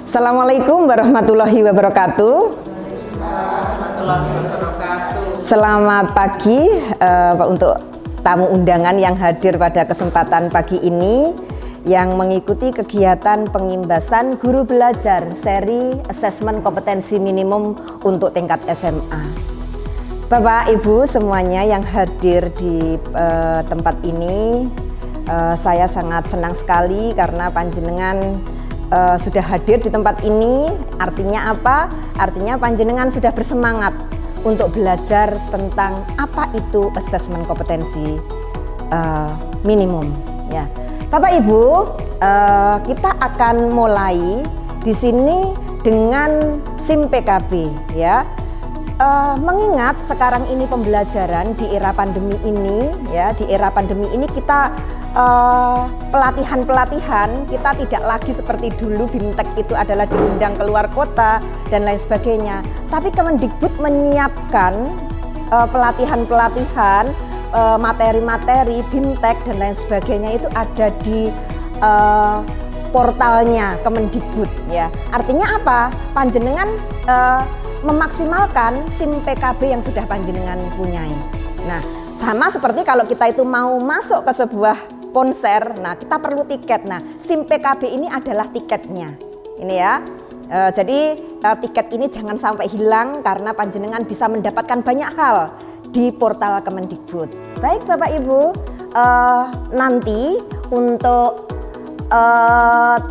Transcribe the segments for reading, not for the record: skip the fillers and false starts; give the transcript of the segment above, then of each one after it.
Assalamualaikum warahmatullahi wabarakatuh. Selamat pagi untuk tamu undangan yang hadir pada kesempatan pagi ini yang mengikuti kegiatan pengimbasan guru belajar seri asesmen kompetensi minimum untuk tingkat SMA. Bapak Ibu semuanya yang hadir di tempat ini, saya sangat senang sekali karena panjenengan sudah hadir di tempat ini. Artinya apa? Artinya panjenengan sudah bersemangat untuk belajar tentang apa itu asesmen kompetensi minimum. Ya, Bapak Ibu, kita akan mulai di sini dengan SIM PKB, ya. Mengingat sekarang ini pembelajaran di era pandemi ini, ya, di era pandemi ini kita pelatihan kita tidak lagi seperti dulu BIMTEK itu adalah diundang keluar kota dan lain sebagainya. Tapi Kemendikbud menyiapkan pelatihan-pelatihan, materi-materi BIMTEK dan lain sebagainya itu ada di portalnya Kemendikbud, ya. Artinya apa? Panjenengan memaksimalkan SIM PKB yang sudah panjenengan punyai. Nah, sama seperti kalau kita itu mau masuk ke sebuah konser, nah kita perlu tiket. Nah, SIM PKB ini adalah tiketnya. Ini ya. Jadi tiket ini jangan sampai hilang karena panjenengan bisa mendapatkan banyak hal di portal Kemendikbud. Baik Bapak Ibu, nanti untuk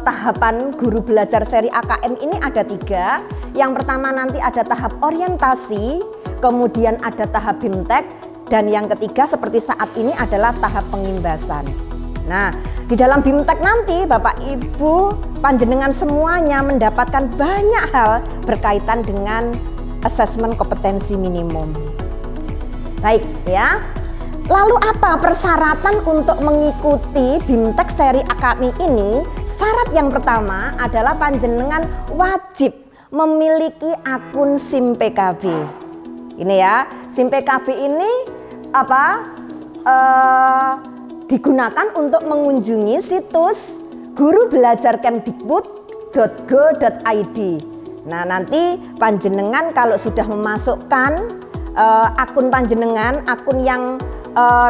tahapan guru belajar seri AKM ini ada 3. Yang pertama nanti ada tahap orientasi, kemudian ada tahap BIMTEK, dan yang ketiga seperti saat ini adalah tahap pengimbasan. Nah, di dalam BIMTEK nanti Bapak Ibu panjenengan semuanya mendapatkan banyak hal berkaitan dengan asesmen kompetensi minimum. Baik ya. Lalu apa persyaratan untuk mengikuti BIMTEK seri AKM ini? Syarat yang pertama adalah panjenengan wajib memiliki akun SIM PKB. Ini ya, SIM PKB ini digunakan untuk mengunjungi situs gurubelajarkemdikbud.go.id. Nah, nanti panjenengan kalau sudah memasukkan akun panjenengan, akun yang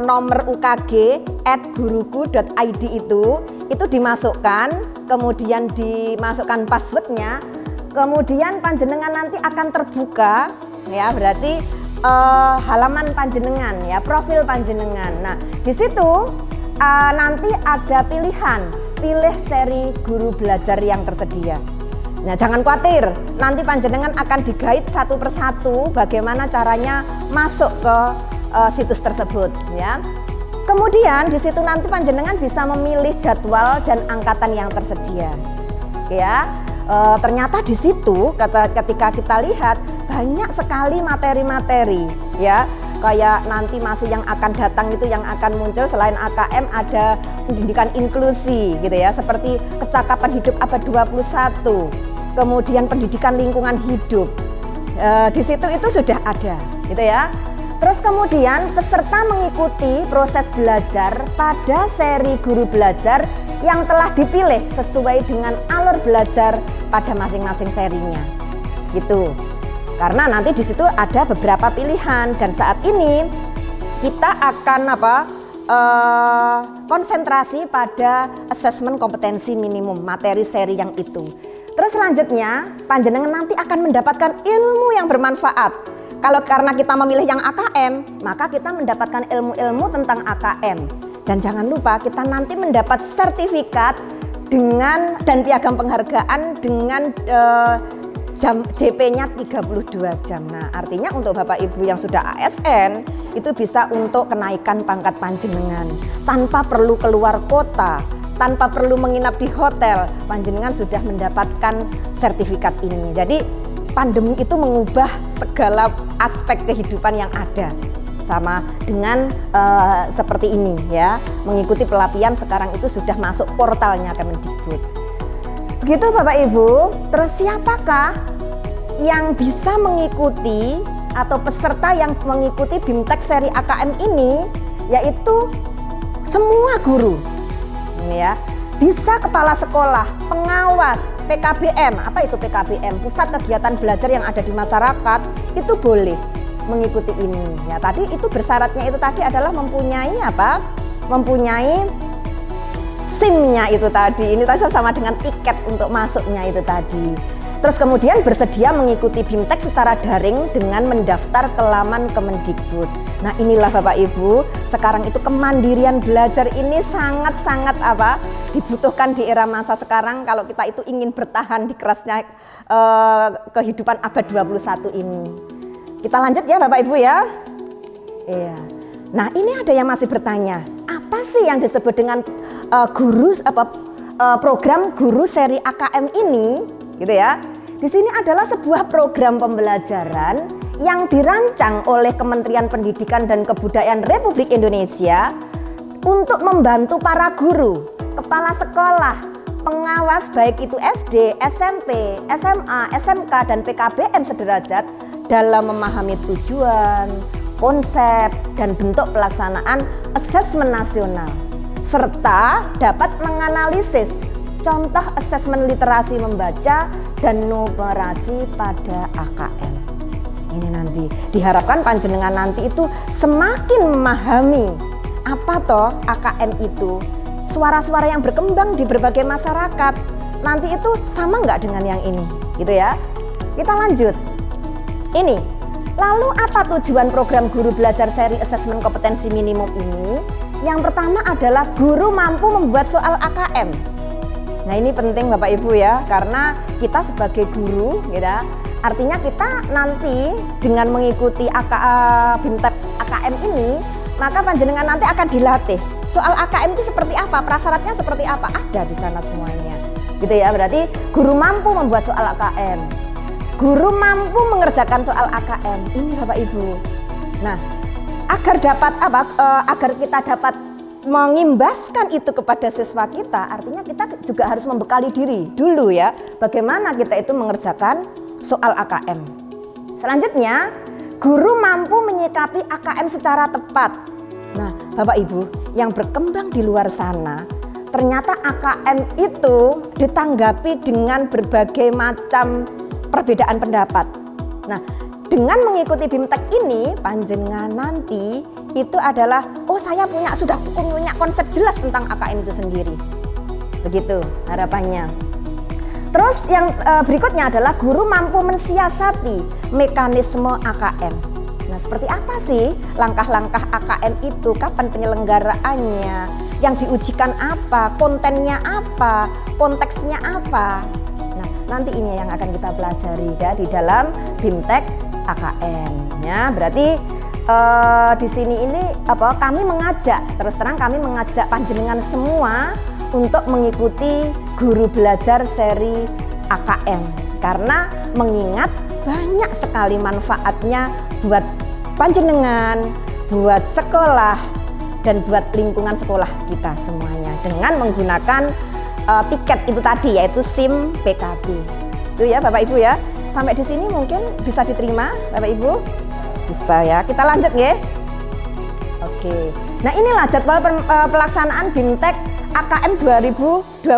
nomor UKG @guruku.id itu dimasukkan, kemudian dimasukkan passwordnya, kemudian panjenengan nanti akan terbuka, ya, berarti halaman panjenengan, ya, profil panjenengan. Nah, di situ nanti ada pilihan, pilih seri guru belajar yang tersedia. Nah, jangan khawatir, nanti panjenengan akan di-guide satu persatu bagaimana caranya masuk ke situs tersebut, ya. Kemudian di situ nanti panjenengan bisa memilih jadwal dan angkatan yang tersedia, ya. Ternyata di situ ketika kita lihat banyak sekali materi-materi, ya. Kayak nanti masih yang akan datang itu yang akan muncul selain AKM ada pendidikan inklusi, gitu ya, seperti kecakapan hidup abad 21. Kemudian pendidikan lingkungan hidup. Di situ itu sudah ada, gitu ya. Terus kemudian peserta mengikuti proses belajar pada seri guru belajar yang telah dipilih sesuai dengan alur belajar pada masing-masing serinya, gitu. Karena nanti di situ ada beberapa pilihan dan saat ini kita akan konsentrasi pada asesmen kompetensi minimum materi seri yang itu. Terus selanjutnya panjenengan nanti akan mendapatkan ilmu yang bermanfaat. Kalau karena kita memilih yang AKM, maka kita mendapatkan ilmu-ilmu tentang AKM. Dan jangan lupa kita nanti mendapat sertifikat dengan dan piagam penghargaan dengan jam JP-nya 32 jam. Nah, artinya untuk Bapak Ibu yang sudah ASN itu bisa untuk kenaikan pangkat panjenengan tanpa perlu keluar kota, tanpa perlu menginap di hotel. Panjenengan sudah mendapatkan sertifikat ini. Jadi pandemi itu mengubah segala aspek kehidupan yang ada. Sama dengan seperti ini, ya, mengikuti pelatihan sekarang itu sudah masuk portalnya Kemendikbud. Begitu Bapak Ibu. Terus siapakah yang bisa mengikuti atau peserta yang mengikuti BIMTEK seri AKM ini? Yaitu semua guru. Ini ya, Bisa kepala sekolah, pengawas, PKBM, apa itu PKBM? Pusat kegiatan belajar yang ada di masyarakat, itu boleh mengikuti ini. Ya, tadi itu bersyaratnya itu tadi adalah mempunyai apa? Mempunyai SIM-nya itu tadi. Ini tadi sama dengan tiket untuk masuknya itu tadi. Terus kemudian bersedia mengikuti BIMTEK secara daring dengan mendaftar ke laman Kemendikbud. Nah, inilah Bapak Ibu, sekarang itu kemandirian belajar ini sangat-sangat apa? Dibutuhkan di era masa sekarang kalau kita itu ingin bertahan di kerasnya kehidupan abad 21 ini. Kita lanjut ya Bapak Ibu ya. Iya. Nah, ini ada yang masih bertanya, apa sih yang disebut dengan program guru seri AKM ini, gitu ya? Di sini adalah sebuah program pembelajaran yang dirancang oleh Kementerian Pendidikan dan Kebudayaan Republik Indonesia untuk membantu para guru, kepala sekolah, pengawas baik itu SD, SMP, SMA, SMK, dan PKBM sederajat dalam memahami tujuan, konsep, dan bentuk pelaksanaan asesmen nasional, serta dapat menganalisis contoh asesmen literasi membaca dan numerasi pada AKM. Ini nanti diharapkan panjenengan nanti itu semakin memahami apa toh AKM itu, suara-suara yang berkembang di berbagai masyarakat. Nanti itu sama nggak dengan yang ini, gitu ya? Kita lanjut. Ini, lalu apa tujuan program guru belajar seri asesmen kompetensi minimum ini? Yang pertama adalah guru mampu membuat soal AKM. Nah, ini penting Bapak Ibu ya, karena kita sebagai guru, ya, artinya kita nanti dengan mengikuti BIMTEK AKM ini, maka panjenengan nanti akan dilatih. Soal AKM itu seperti apa, prasyaratnya seperti apa, ada di sana semuanya. Gitu ya, berarti guru mampu membuat soal AKM. Guru mampu mengerjakan soal AKM. Ini Bapak Ibu. Nah, agar kita dapat mengimbaskan itu kepada siswa kita, artinya kita juga harus membekali diri dulu ya, bagaimana kita itu mengerjakan soal AKM. Selanjutnya, guru mampu menyikapi AKM secara tepat. Nah, Bapak Ibu, yang berkembang di luar sana, ternyata AKM itu ditanggapi dengan berbagai macam perbedaan pendapat. Nah, dengan mengikuti BIMTEK ini, panjenengan nanti itu adalah, oh saya sudah punya konsep jelas tentang AKM itu sendiri. Begitu harapannya. Terus yang berikutnya adalah guru mampu mensiasati mekanisme AKM. Nah, seperti apa sih langkah-langkah AKM itu, kapan penyelenggaraannya, yang diujikan apa, kontennya apa, konteksnya apa. Nah, nanti ini yang akan kita pelajari ya, di dalam BIMTEK AKM ya. Berarti di sini ini kami mengajak, terus terang kami mengajak panjenengan semua untuk mengikuti guru belajar seri AKM, karena mengingat banyak sekali manfaatnya buat panjenengan, buat sekolah, dan buat lingkungan sekolah kita semuanya dengan menggunakan tiket itu tadi, yaitu SIM PKB. Itu ya Bapak Ibu ya. Sampai di sini mungkin bisa diterima Bapak Ibu? Bisa ya. Kita lanjut ya. Oke. Nah, inilah jadwal pelaksanaan BIMTEK AKM 2021.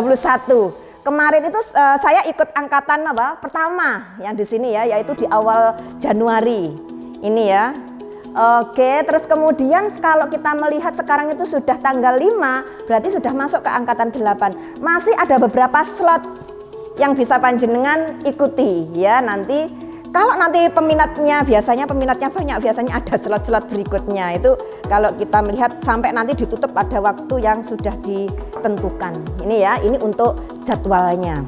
Kemarin itu saya ikut angkatan pertama yang di sini ya, yaitu di awal Januari. Ini ya. Oke, terus kemudian kalau kita melihat sekarang itu sudah tanggal 5, berarti sudah masuk ke angkatan 8. Masih ada beberapa slot yang bisa panjenengan ikuti ya nanti. Kalau nanti peminatnya banyak, biasanya ada slot-slot berikutnya. Itu kalau kita melihat sampai nanti ditutup pada waktu yang sudah ditentukan. Ini ya, ini untuk jadwalnya.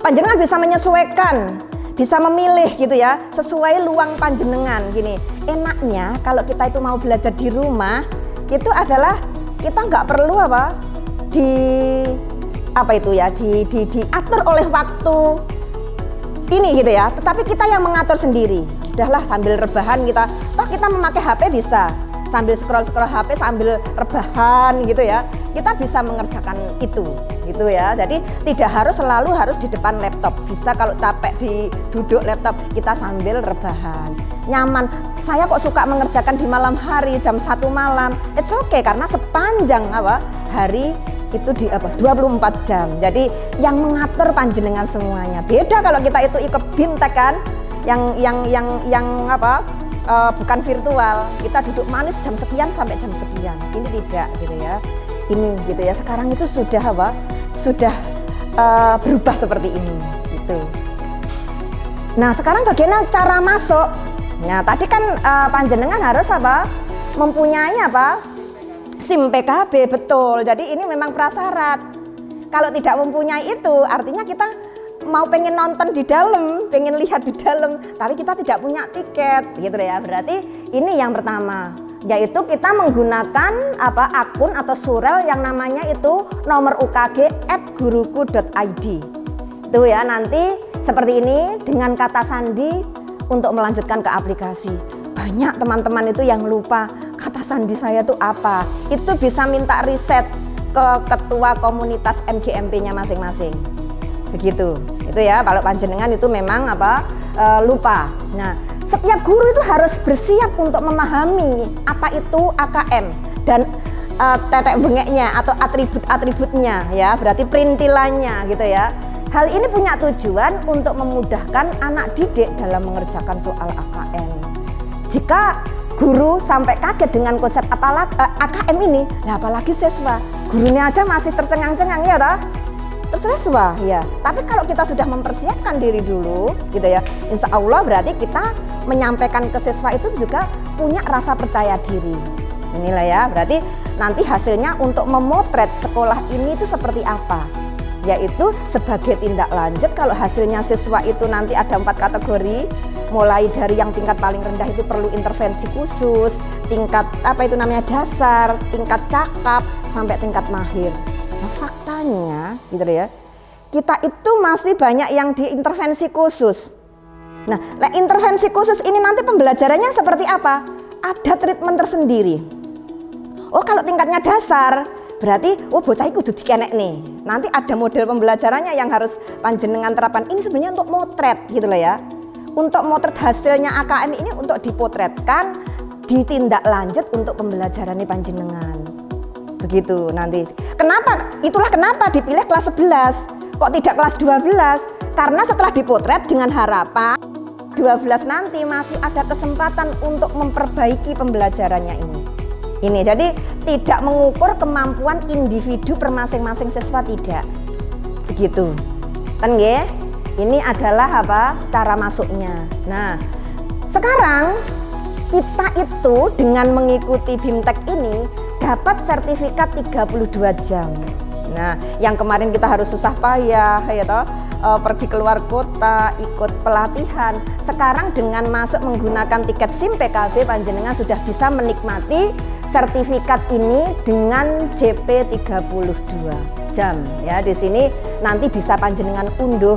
Panjenengan bisa menyesuaikan, bisa memilih gitu ya, sesuai luang panjenengan. Gini, enaknya kalau kita itu mau belajar di rumah, itu adalah kita nggak perlu diatur oleh waktu ini gitu ya, tetapi kita yang mengatur sendiri. Udahlah, sambil rebahan kita memakai HP bisa, sambil scroll HP sambil rebahan gitu ya, kita bisa mengerjakan itu gitu ya. Jadi tidak selalu harus di depan laptop, bisa kalau capek di duduk laptop kita sambil rebahan, nyaman. Saya kok suka mengerjakan di malam hari jam 1 malam, it's okay, karena sepanjang hari itu di 24 jam. Jadi yang mengatur panjenengan semuanya. Beda kalau kita itu ikut BIMTEK kan, yang bukan virtual. Kita duduk manis jam sekian sampai jam sekian. Ini tidak gitu ya. Ini gitu ya. Sekarang itu sudah Sudah berubah seperti ini gitu. Nah, sekarang bagaimana cara masuk? Nah, tadi kan panjenengan harus mempunyai SIM PKB, betul. Jadi ini memang prasyarat. Kalau tidak mempunyai itu, artinya kita mau pengen nonton di dalam, pengen lihat di dalam, tapi kita tidak punya tiket, gitu ya. Berarti ini yang pertama, yaitu kita menggunakan akun atau surel yang namanya itu nomor UKG @guruku.id. Itu ya, nanti seperti ini dengan kata sandi untuk melanjutkan ke aplikasi. Banyak teman-teman itu yang lupa kata sandi saya itu apa. Itu bisa minta riset ke ketua komunitas MGMP-nya masing-masing. Begitu. Itu ya, kalau panjenengan itu memang lupa. Nah, setiap guru itu harus bersiap untuk memahami apa itu AKM dan tetek bengeknya atau atribut-atributnya ya, berarti perintilannya gitu ya. Hal ini punya tujuan untuk memudahkan anak didik dalam mengerjakan soal AKM. Jika guru sampai kaget dengan konsep AKM ini, nah apalagi siswa, gurunya aja masih tercengang-cengang ya toh? Terus siswa ya. Tapi kalau kita sudah mempersiapkan diri dulu gitu ya, insya Allah berarti kita menyampaikan ke siswa itu juga punya rasa percaya diri. Inilah ya, berarti nanti hasilnya untuk memotret sekolah ini itu seperti apa. Yaitu sebagai tindak lanjut kalau hasilnya siswa itu nanti ada 4 kategori, mulai dari yang tingkat paling rendah itu perlu intervensi khusus, tingkat dasar, tingkat cakap, sampai tingkat mahir. Nah, faktanya gitu ya, kita itu masih banyak yang diintervensi khusus. Nah, intervensi khusus ini nanti pembelajarannya seperti apa? Ada treatment tersendiri. Oh, kalau tingkatnya dasar berarti bocah itu kudu dikenek nih. Nanti ada model pembelajarannya yang harus panjenengan terapkan. Ini sebenarnya untuk motret gitu loh ya. Untuk motret hasilnya AKM ini untuk dipotretkan, ditindak lanjut untuk pembelajaran panjenengan. Begitu nanti. Itulah kenapa dipilih kelas 11. Kok tidak kelas 12? Karena setelah dipotret dengan harapan 12 nanti masih ada kesempatan untuk memperbaiki pembelajarannya ini. Ini jadi tidak mengukur kemampuan individu per masing-masing siswa, tidak. Begitu. Kan nggih? Ini adalah cara masuknya. Nah, sekarang kita itu dengan mengikuti BIMTEK ini dapat sertifikat 32 jam. Nah, yang kemarin kita harus susah payah ya toh, pergi keluar kota, ikut pelatihan. Sekarang dengan masuk menggunakan tiket SIM PKB, panjenengan sudah bisa menikmati sertifikat ini dengan JP 32 jam ya. Di sini nanti bisa panjenengan unduh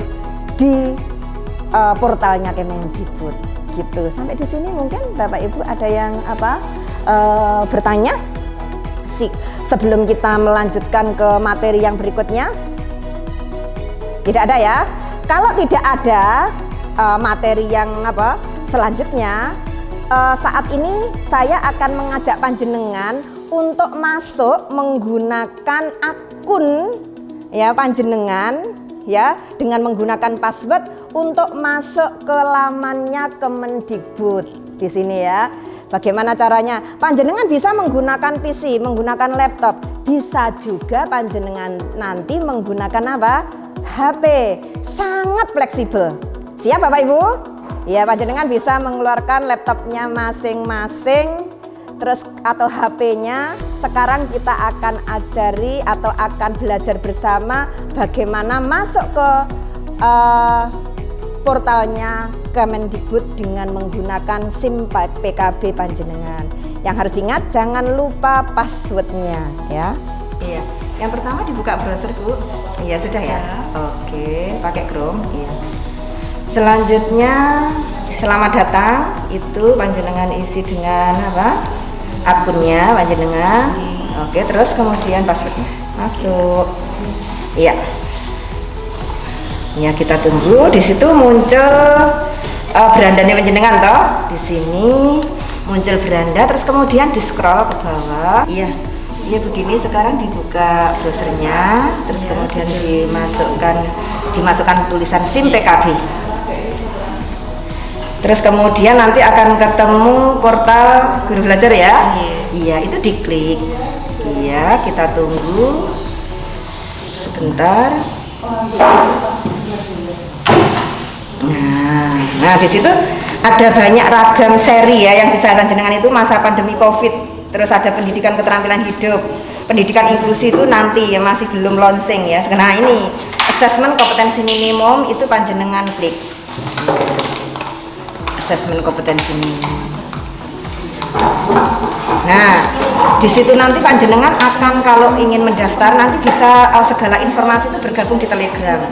di portalnya Kemendikbud gitu. Sampai di sini mungkin Bapak Ibu ada yang bertanya? Sebelum kita melanjutkan ke materi yang berikutnya. Tidak ada ya. Kalau tidak ada materi yang selanjutnya, saat ini saya akan mengajak panjenengan untuk masuk menggunakan akun ya panjenengan ya, dengan menggunakan password untuk masuk ke lamannya Kemendikbud di sini ya. Bagaimana caranya? Panjenengan bisa menggunakan PC, menggunakan laptop, bisa juga panjenengan nanti menggunakan HP. Sangat fleksibel. Siap Bapak Ibu? Ya, panjenengan bisa mengeluarkan laptopnya masing-masing, terus atau HP-nya. Sekarang kita akan ajari atau akan belajar bersama bagaimana masuk ke portalnya Kemendikbud dengan menggunakan SIM PKB panjenengan. Yang harus diingat, jangan lupa passwordnya ya. Iya. Yang pertama dibuka browser Bu. Iya sudah ya. Oke, pakai Chrome. Iya. Selanjutnya selamat datang itu panjenengan isi dengan akunnya panjenengan. Oke, terus kemudian passwordnya masuk. Iya. Ya kita tunggu. Di situ muncul berandanya panjenengan toh. Di sini muncul beranda, terus kemudian di scroll ke bawah. Iya. Ya begini, sekarang dibuka browsernya, terus kemudian dimasukkan tulisan SIM PKB. Terus kemudian nanti akan ketemu portal Guru Belajar ya. Iya, itu diklik. Iya, kita tunggu sebentar. Nah di situ ada banyak ragam seri ya yang bisa jenengan itu masa pandemi COVID. Terus ada pendidikan keterampilan hidup, pendidikan inklusi itu nanti ya masih belum launching ya. Nah ini asesmen kompetensi minimum itu panjenengan klik. Asesmen kompetensi minimum. Nah, di situ nanti panjenengan akan kalau ingin mendaftar nanti bisa segala informasi itu bergabung di Telegram.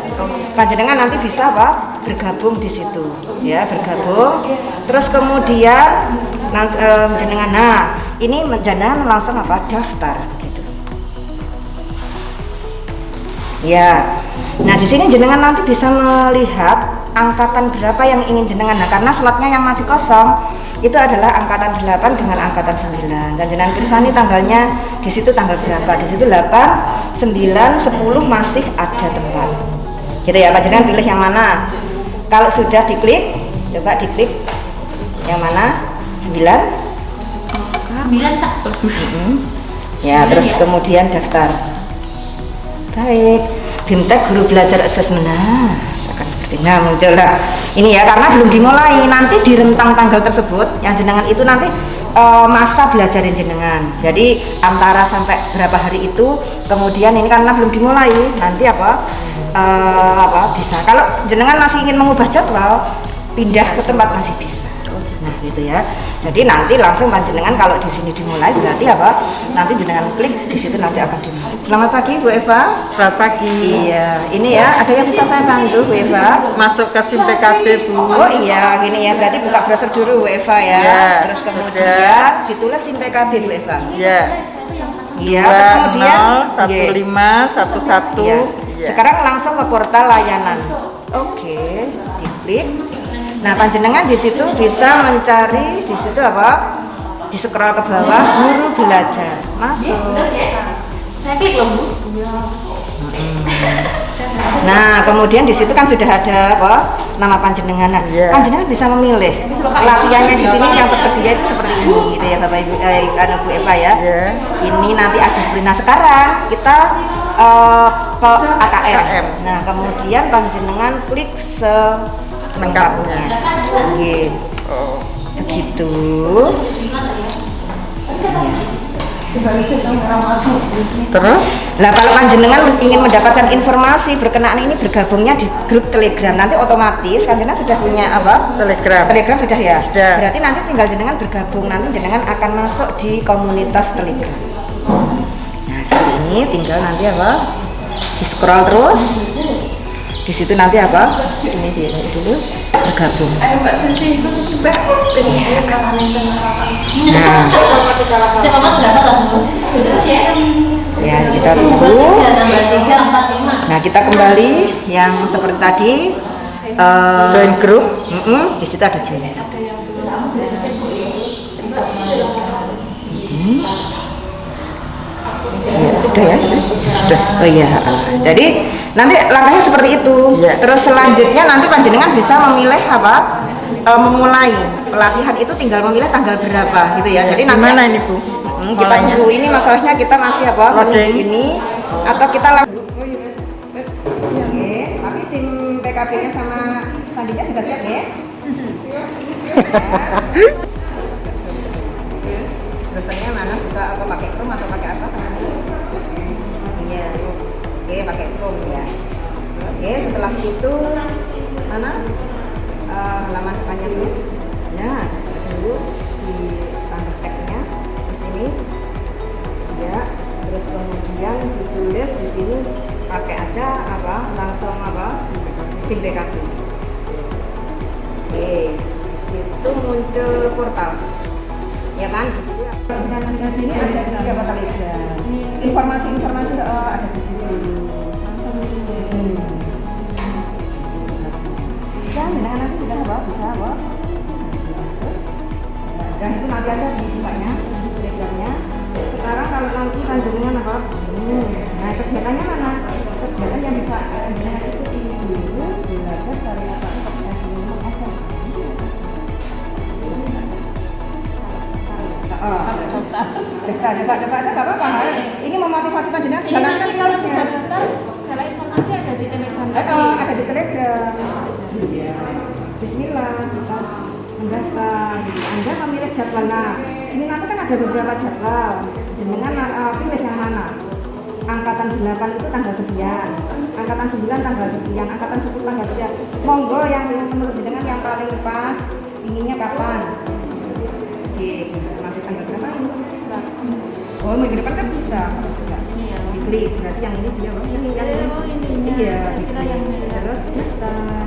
Panjenengan nanti bisa apa? Bergabung di situ, ya bergabung. Terus kemudian jenengan, nah ini jenengan langsung apa? Daftar gitu. Ya. Nah di sini jenengan nanti bisa melihat angkatan berapa yang ingin jenengan. Nah karena slotnya yang masih kosong itu adalah angkatan 8 dengan angkatan 9 dan jenengan pirsani tanggalnya di situ tanggal berapa. Di situ 8, 9, 10 masih ada tempat. Gitu ya, Pak jenengan pilih yang mana. Kalau sudah diklik, coba diklik yang mana? 9. 9 Kak. Ya, terus kemudian daftar. Baik. BIMTEK Guru Belajar Asesmen. Nah, akan seperti muncul lah. Ini ya karena belum dimulai. Nanti di rentang tanggal tersebut yang jenengan itu nanti masa belajar jenengan. Jadi antara sampai berapa hari itu, kemudian ini karena belum dimulai, nanti apa bisa. Kalau jenengan masih ingin mengubah jadwal, pindah ke tempat masih bisa. Nah gitu ya. Jadi nanti langsung panjenengan kalau di sini dimulai berarti apa? Nanti jenengan klik di situ nanti akan dimulai. Selamat pagi Bu Eva. Selamat pagi. Iya, ini ya ada yang bisa saya bantu Bu Eva? Masuk ke SIM PKB Bu. Oh iya, gini ya berarti buka browser dulu Bu Eva ya. Ya, terus kemudian ditulis SIM PKB Bu Eva. Iya. Iya, kemudian 1511. Iya. Ya. Sekarang langsung ke portal layanan. Oke, diklik. Nah, panjenengan di situ bisa mencari di situ apa? Di scroll ke bawah Guru Belajar. Masuk. Saya klik loh Bu. Nah, kemudian di situ kan sudah ada apa? Nama panjenengan. Nah, panjenengan bisa memilih. Pelatihannya di sini yang tersedia itu seperti ini gitu ya Bapak Ibu Bu Eva ya. Ini nanti ada seperti. Nah, sekarang kita ke AKM. Nah, kemudian panjenengan klik lengkapnya. Gitu. Begitu. Terus? Nah kalau panjenengan ingin mendapatkan informasi berkenaan ini bergabungnya di grup Telegram nanti otomatis panjenengan sudah punya apa? Telegram. Telegram sudah ya? Sudah. Berarti nanti tinggal jenengan bergabung nanti jenengan akan masuk di komunitas Telegram. Nah seperti ini tinggal nanti apa? Di scroll terus. Di situ nanti apa? Ini dulu bergabung. Mbak Santi ikut juga. Nah, Saya berapa tahun? ya kita tunggu. Nah kita kembali yang seperti tadi. Join grup. Di situ ada join. Ya, sudah ya? Sudah. Oh iya. Jadi nanti langkahnya seperti itu. Yes. Terus selanjutnya nanti panjenengan bisa memilih apa? Memulai pelatihan itu tinggal memilih tanggal berapa gitu ya. Jadi nanti Gimana ini Bu? kita tunggu ini masalahnya kita masih apa? Loading. Ini atau kita langsung. Oke, tapi SIM PKB-nya sama sandinya sudah siap ya? Browsernya mana? Buka apa pakai Chrome atau pakai apa? Iya. Oke, pakai Chrome ya. Oke, setelah itu mana? Halaman depannya. Nah, dulu ditambah tag-nya di sini. Ya, terus kemudian ditulis di sini pakai aja apa? Langsung apa? SIM PKB. Oke, di situ muncul portal. Ya kan? Di situ di sini ada di apa Telegram. Informasi-informasi ada di situ. Dan nanti sudah apa? Bisa apa? Dan itu nanti aja dibukanya Telegramnya. sekarang kalau nanti panjenengan apa? Nah, kegiatannya mana? Kegiatan yang bisa panjenengan ikuti dulu belajar dari apa? Coba aja nggak apa-apa. Ini memotivasi panjenengan. Ini nanti kalau sudah daftar, segala informasi ada di Telegram. Ada di Telegram. Bismillah, kita mendaftar. Anda memilih jadwal. Nah, ini nanti kan ada beberapa jadwal. Jenengan pilih yang mana? Angkatan 8 itu tanggal sekian, angkatan 9 tanggal sekian, angkatan 10 tanggal sekian. Monggo yang menurut jenengan yang paling pas, inginnya kapan? Oke, masih tanggal berapa ini? Oh, minggu depan kan bisa. Iya. Diklik, berarti yang ini dia, yang ini. Oh, ini. Iya, Saya kira yang merah. terus daftar.